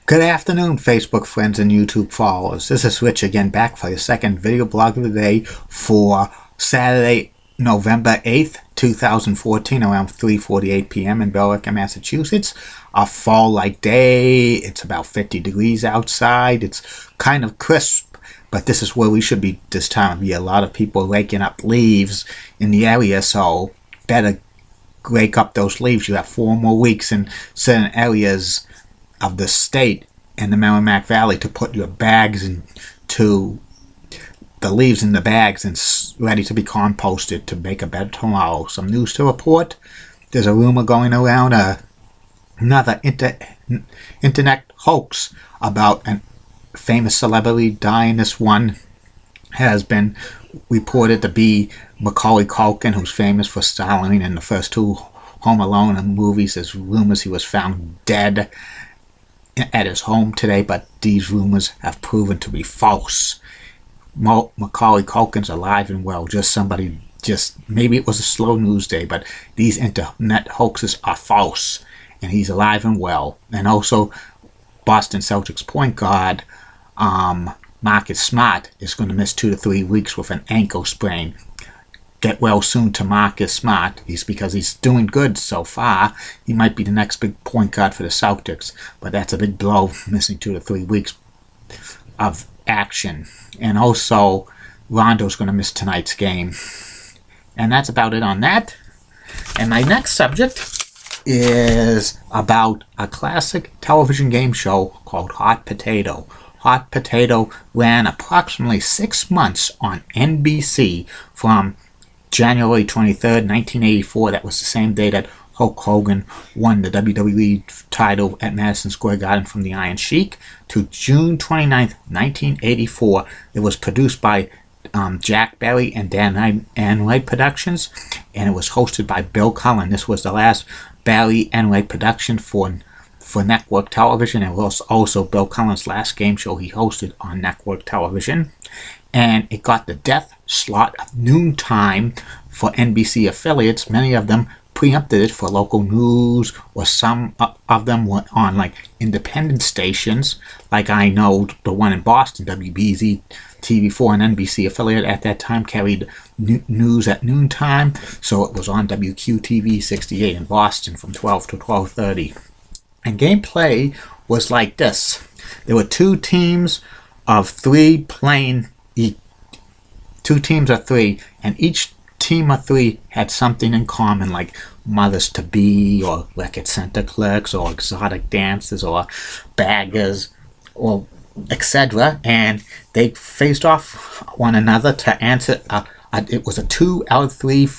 Good afternoon, Facebook friends and YouTube followers. This is Rich again, back for your second video blog of the day for Saturday, November 8th, 2014, around 3:48 p.m. in Billerica, Massachusetts. A fall-like day. It's about 50 degrees outside. It's kind of crisp, but this is where we should be this time of year. A lot of people are raking up leaves in the area, so better rake up those leaves. You have 4 more weeks in certain areas of the state and the Merrimack Valley to put your bags into the leaves in the bags and ready to be composted to make a bed tomorrow. Some news to report. There's a rumor going around, another internet hoax about a famous celebrity dying. This one has been reported to be Macaulay Culkin, who's famous for starring in the first 2 Home Alone movies. There's rumors he was found dead at his home today, but these rumors have proven to be false. Macaulay Culkin's alive and well. Maybe it was a slow news day, but these internet hoaxes are false, and he's alive and well. And also, Boston Celtics point guard Marcus Smart is going to miss 2 to 3 weeks with an ankle sprain. Get well soon to Marcus Smart. Because he's doing good so far. He might be the next big point guard for the Celtics, but that's a big blow, missing 2 to 3 weeks of action. And also, Rondo's going to miss tonight's game. And that's about it on that. And my next subject is about a classic television game show called Hot Potato. Hot Potato ran approximately 6 months on NBC from January 23rd, 1984. That was the same day that Hulk Hogan won the WWE title at Madison Square Garden from the Iron Sheik, to June 29th, 1984. It was produced by Jack Barry and Dan Enright Productions, and it was hosted by Bill Cullen. This was the last Barry Enright production for network television. It was also Bill Cullen's last game show he hosted on network television. And it got the death slot of noontime for NBC affiliates. Many of them preempted it for local news, or some of them were on like independent stations. Like I know the one in Boston, WBZ TV4, an NBC affiliate at that time, carried news at noontime. So it was on WQTV 68 in Boston from 12 to 12:30. And gameplay was like this. There were 2 teams of 3 playing. 2 teams of 3, and each team of 3 had something in common, like mothers to be, or record center clerks, or exotic dancers, or baggers, or etc. And they faced off one another to answer. It was a 2 out of 3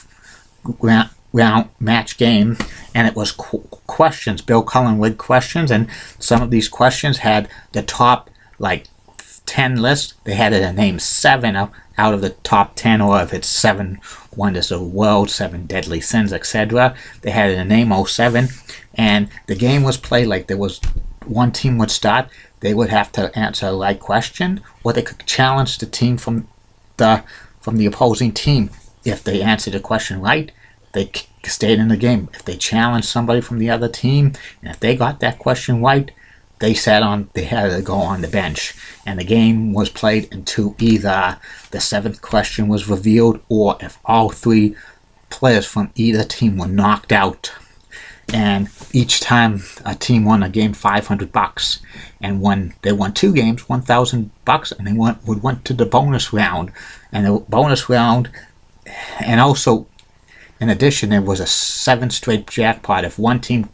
round match game, and it was questions. Bill Cullen led questions, and some of these questions had the top 10 list. They had to name 7 out of the top 10, or if it's 7 wonders of the world, 7 deadly sins, etc. They had to name all 7, and the game was played like there was one team would start. They would have to answer a right question, or they could challenge the team from the opposing team. If they answered the question right, they stayed in the game. If they challenged somebody from the other team, and if they got that question right, they had to go on the bench. And the game was played until either the 7th question was revealed, or if all 3 players from either team were knocked out. And each time a team won a game, $500. And when they won 2 games, $1,000, and they went to the bonus round. And the bonus round, and also, in addition, there was a 7 straight jackpot. If one team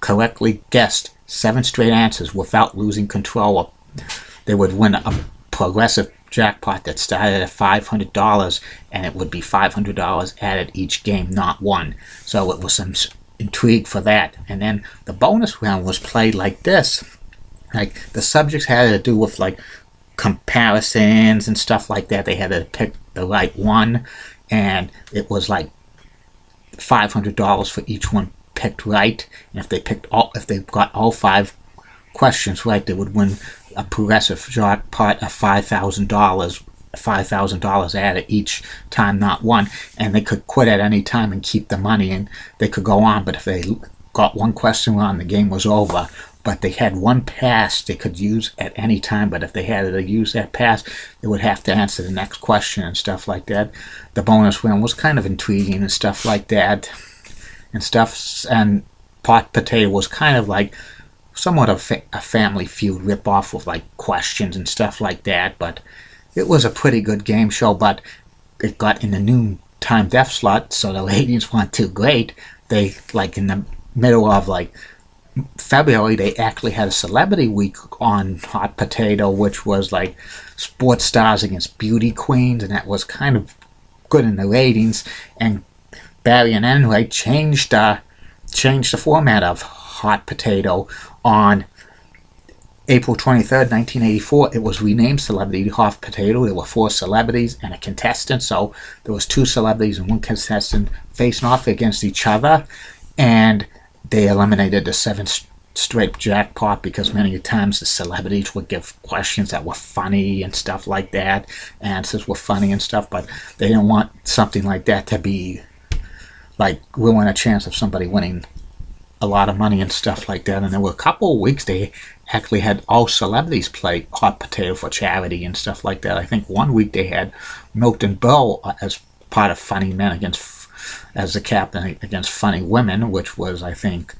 correctly guessed 7 straight answers without losing control, they would win a progressive jackpot that started at $500, and it would be $500 added each game, not one. So it was some intrigue for that. And then the bonus round was played like this. Like, the subjects had to do with comparisons and stuff like that. They had to pick the right one, and it was like $500 for each one picked right. And if they got all 5 questions right, they would win a progressive jackpot of $5,000 added each time, not one. And they could quit at any time and keep the money, and they could go on. But if they got one question wrong, the game was over. But they had one pass they could use at any time. But if they had to use that pass, they would have to answer the next question and stuff like that. The bonus round was kind of intriguing and stuff like that. And Hot Potato was kind of like somewhat of a Family Feud ripoff with like questions and stuff like that. But it was a pretty good game show. But it got in the noontime death slot, so the ratings weren't too great. They, like, in the middle of like February, they actually had a celebrity week on Hot Potato, which was like sports stars against beauty queens, and that was kind of good in the ratings. And Barry and Enright changed the format of Hot Potato on April 23rd, 1984. It was renamed Celebrity Hot Potato. There were 4 celebrities and a contestant, so there was 2 celebrities and 1 contestant facing off against each other, and they eliminated the 7th straight jackpot because many times the celebrities would give questions that were funny and stuff like that. Answers were funny and stuff, but they didn't want something like that to be like ruin a chance of somebody winning a lot of money and stuff like that. And there were a couple of weeks they actually had all celebrities play Hot Potato for charity and stuff like that. I think one week they had Milton Berle as part of Funny Men as the captain against Funny Women, which was, I think,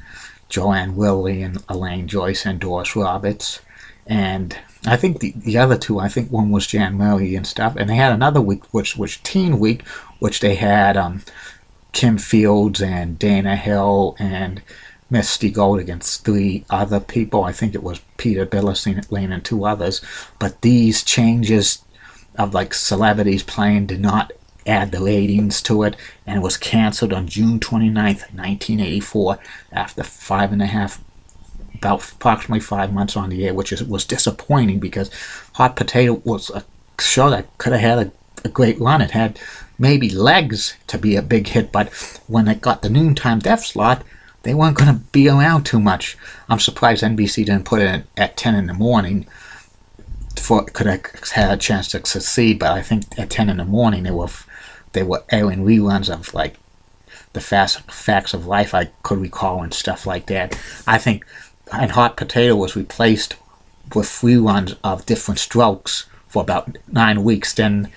Joanne Willie and Elaine Joyce and Doris Roberts. And I think the other 2, I think one was Jan Murray and stuff. And they had another week, which was Teen Week, which they had Kim Fields and Dana Hill and Misty Gold against 3 other people. I think it was Peter Billerstein and 2 others. But these changes of like celebrities playing did not add the ratings to it, and it was canceled on June 29th, 1984, after about approximately 5 months on the air, which was disappointing because Hot Potato was a show that could have had a great run. It had maybe legs to be a big hit, but when it got the noontime death slot, they weren't going to be around too much. I'm surprised NBC didn't put it at 10 in the morning. Could have had a chance to succeed, but I think at 10 in the morning they were airing reruns of like the Facts of Life, I could recall, and stuff like that. I think, and Hot Potato was replaced with reruns of Different Strokes for about 9 weeks. Then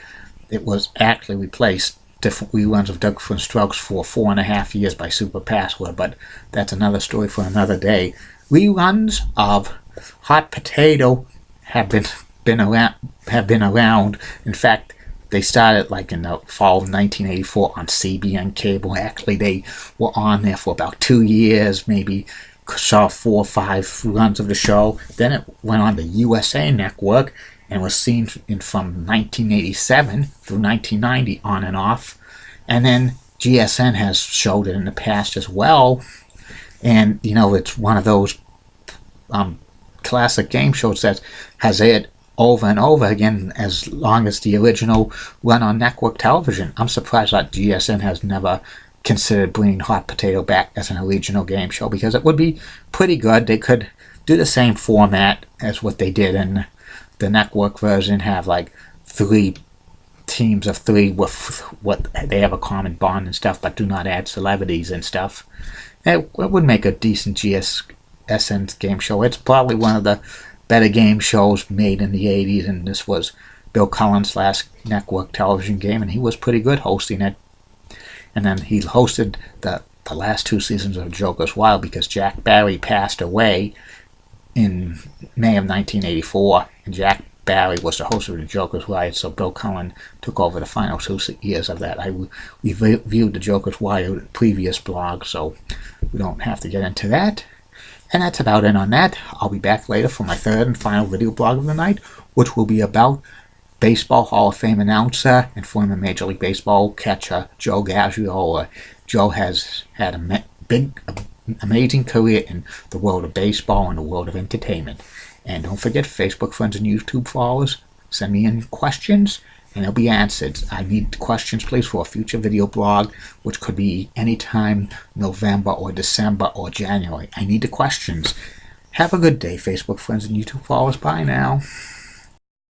it was actually replaced different reruns of Different Strokes for 4.5 years by Super Password, but that's another story for another day. Reruns of Hot Potato have been around. In fact, they started like in the fall of 1984 on CBN cable. Actually, they were on there for about 2 years, maybe saw 4 or 5 runs of the show. Then it went on the USA Network and was seen from 1987 through 1990 on and off. And then GSN has showed it in the past as well. And, you know, it's one of those classic game shows that has aired over and over again as long as the original run on network television. I'm surprised that GSN has never considered bringing Hot Potato back as an original game show, because it would be pretty good. They could do the same format as what they did in the network version, have like 3 teams of 3 with what they have a common bond and stuff, but do not add celebrities and stuff. It would make a decent GSN game show. It's probably one of the better game shows made in the 80s, and this was Bill Cullen's last network television game, and he was pretty good hosting it. And then he hosted the last 2 seasons of Joker's Wild because Jack Barry passed away in May of 1984, and Jack Barry was the host of the Joker's Wild, so Bill Cullen took over the final 2 years of that. We reviewed the Joker's Wild previous blog, so we don't have to get into that. And that's about it on that. I'll be back later for my 3rd and final video blog of the night, which will be about Baseball Hall of Fame announcer and former Major League Baseball catcher Joe Garagiola. Joe has had a amazing career in the world of baseball and the world of entertainment. And don't forget, Facebook friends and YouTube followers, send me in questions and they'll be answered. I need questions, please, for a future video blog, which could be anytime November or December or January. I need the questions. Have a good day, Facebook friends and YouTube followers. Bye now.